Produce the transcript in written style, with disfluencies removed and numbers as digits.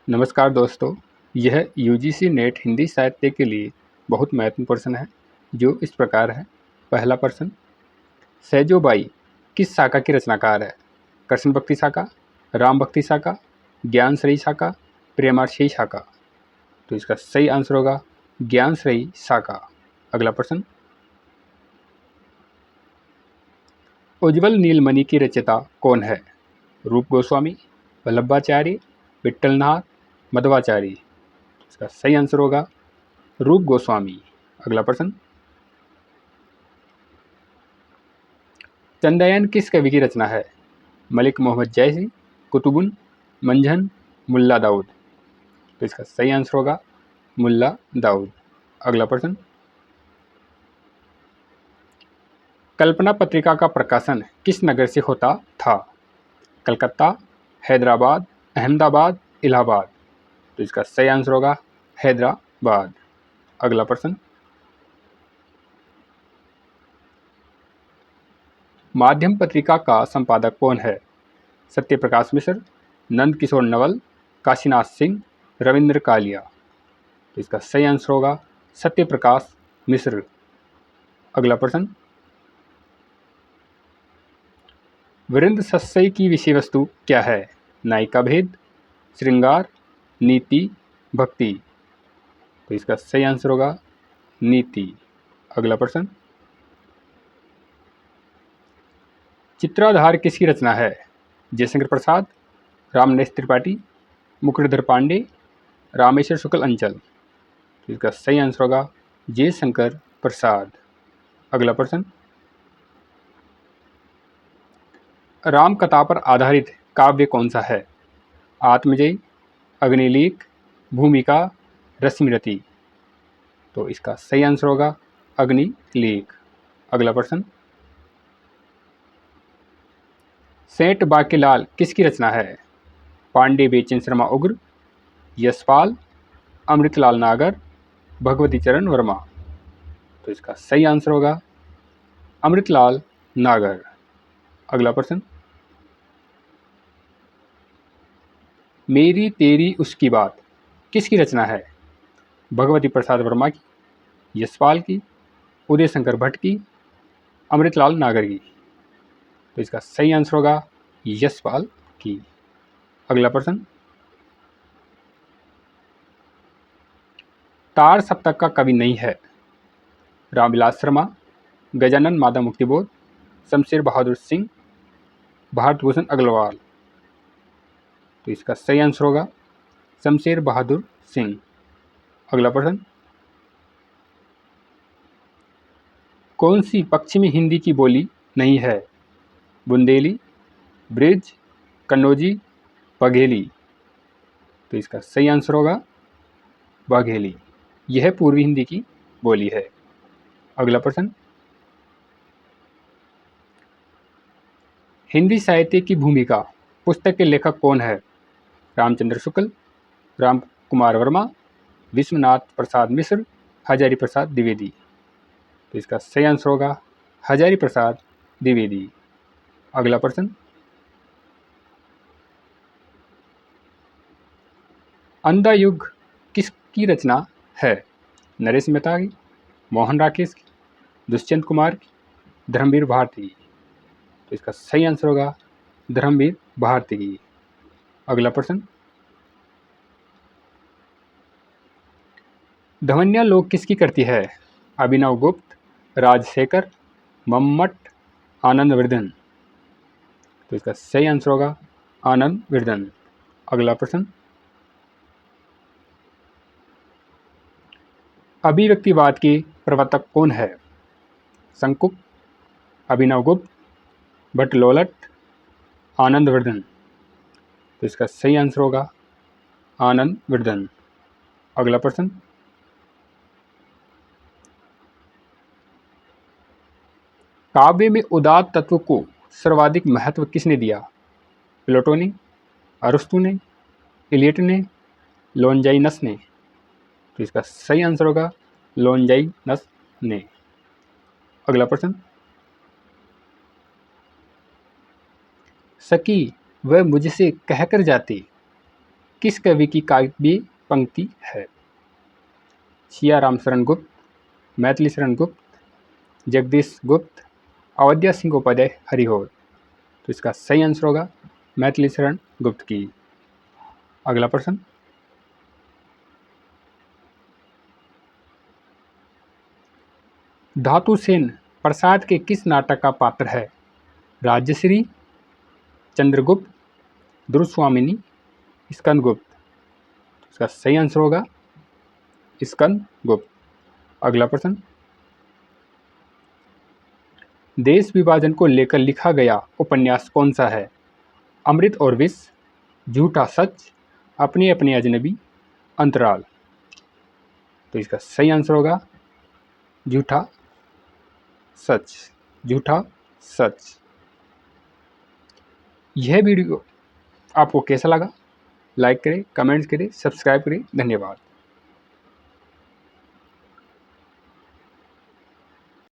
नमस्कार दोस्तों, यह यूजीसी नेट हिंदी साहित्य के लिए बहुत महत्वपूर्ण प्रश्न है जो इस प्रकार है। पहला प्रश्न, सैजोबाई किस शाखा की रचनाकार है? कृष्ण भक्ति शाखा, राम भक्ति शाखा, ज्ञान श्रेयी शाखा, प्रेमाश्रयी शाखा? तो इसका सही आंसर होगा ज्ञान श्रेयी शाखा। अगला प्रश्न, उज्ज्वल नीलमणि की रचयिता कौन है? रूप गोस्वामी, वल्लभाचार्य, विट्ठलनाथ, मध्वाचार्य? इसका सही आंसर होगा रूप गोस्वामी। अगला प्रश्न, चंद्रयान किस कवि की रचना है? मलिक मोहम्मद जैसी, कुतुबुन, मंझन, मुल्ला दाऊद? तो इसका सही आंसर होगा मुल्ला दाऊद। अगला प्रश्न, कल्पना पत्रिका का प्रकाशन किस नगर से होता था? कलकत्ता, हैदराबाद, अहमदाबाद, इलाहाबाद? तो इसका सही आंसर होगा हैदराबाद। अगला प्रश्न, माध्यम पत्रिका का संपादक कौन है? सत्यप्रकाश मिश्र, नंद किशोर नवल, काशीनाथ सिंह, रविंद्र कालिया? तो इसका सही आंसर होगा सत्यप्रकाश मिश्र। अगला प्रश्न, वीरेंद्र सस्सई की विषय वस्तु क्या है? नायिका भेद, श्रृंगार, नीति, भक्ति? तो इसका सही आंसर होगा नीति। अगला प्रश्न, चित्राधार किसकी रचना है? जयशंकर प्रसाद, रामनेश त्रिपाठी, मुकुटधर पांडे, रामेश्वर शुक्ल अंचल? तो इसका सही आंसर होगा जयशंकर प्रसाद। अगला प्रश्न, राम कथा पर आधारित काव्य कौन सा है? आत्मजयी, अग्निलेख, भूमिका, रश्मिरथी? तो इसका सही आंसर होगा अग्निलेख। अगला प्रश्न, सेठ बांकेलाल किसकी रचना है? पांडे बेचन शर्मा उग्र, यशपाल, अमृतलाल नागर, भगवती चरण वर्मा? तो इसका सही आंसर होगा अमृतलाल नागर। अगला प्रश्न, मेरी तेरी उसकी बात किसकी रचना है? भगवती प्रसाद वर्मा की, यशपाल की, उदय शंकर भट्ट की, अमृतलाल नागर की? तो इसका सही आंसर होगा यशपाल की। अगला प्रश्न, तार सप्तक का कवि नहीं है? रामविलास शर्मा, गजानन माधव मुक्तिबोध, शमशेर बहादुर सिंह, भारत भूषण अग्रवाल? तो इसका सही आंसर होगा शमशेर बहादुर सिंह। अगला प्रश्न, कौन सी पश्चिमी हिंदी की बोली नहीं है? बुंदेली, ब्रिज, कन्नौजी, बघेली? तो इसका सही आंसर होगा बघेली। यह पूर्वी हिंदी की बोली है। अगला प्रश्न, हिंदी साहित्य की भूमिका पुस्तक के लेखक कौन है? रामचंद्र शुक्ल, राम कुमार वर्मा, विश्वनाथ प्रसाद मिश्र, हजारी प्रसाद द्विवेदी? तो इसका सही आंसर होगा हजारी प्रसाद द्विवेदी। अगला प्रश्न, अंधा युग किसकी रचना है? नरेश मेहता की, मोहन राकेश की, दुष्यंत कुमार की, धर्मवीर भारती? तो इसका सही आंसर होगा धर्मवीर भारती की। अगला प्रश्न, ध्वन्यालोक किसकी करती है? अभिनव गुप्त, राजशेखर, मम्मट, आनंद वर्धन? तो इसका सही आंसर होगा आनंद वर्धन। अगला प्रश्न, अभिव्यक्तिवाद के प्रवर्तक कौन है? शंकुक, अभिनव गुप्त, भट्टलोलट, आनंद वर्धन? तो इसका सही आंसर होगा आनंद वर्धन। अगला प्रश्न, काव्य में उदात्त तत्व को सर्वाधिक महत्व किसने दिया? प्लेटो ने, अरस्तु ने, इलियट ने, लॉन्जाइनस ने? तो इसका सही आंसर होगा लॉन्जाइनस ने। अगला प्रश्न, सकी वह मुझसे कहकर जाती किस कवि की काव्य पंक्ति है? सियाराम शरण गुप्त, मैथिली शरण गुप्त, जगदीश गुप्त, अवध्या सिंह उपाध्याय हरिहर। तो इसका सही आंसर होगा मैथिली शरण गुप्त की। अगला प्रश्न, धातुसेन प्रसाद के किस नाटक का पात्र है? राजश्री, चंद्रगुप्त, दुर्स्वामिनी, स्कंदगुप्त। इसका सही आंसर होगा स्कंदगुप्त। अगला प्रश्न, देश विभाजन को लेकर लिखा गया उपन्यास कौन सा है? अमृत और विष, झूठा सच, अपनी अपनी अजनबी, अंतराल। तो इसका सही आंसर होगा झूठा सच। झूठा सच। यह वीडियो आपको कैसा लगा? लाइक करें, कमेंट्स करें, सब्सक्राइब करें। धन्यवाद।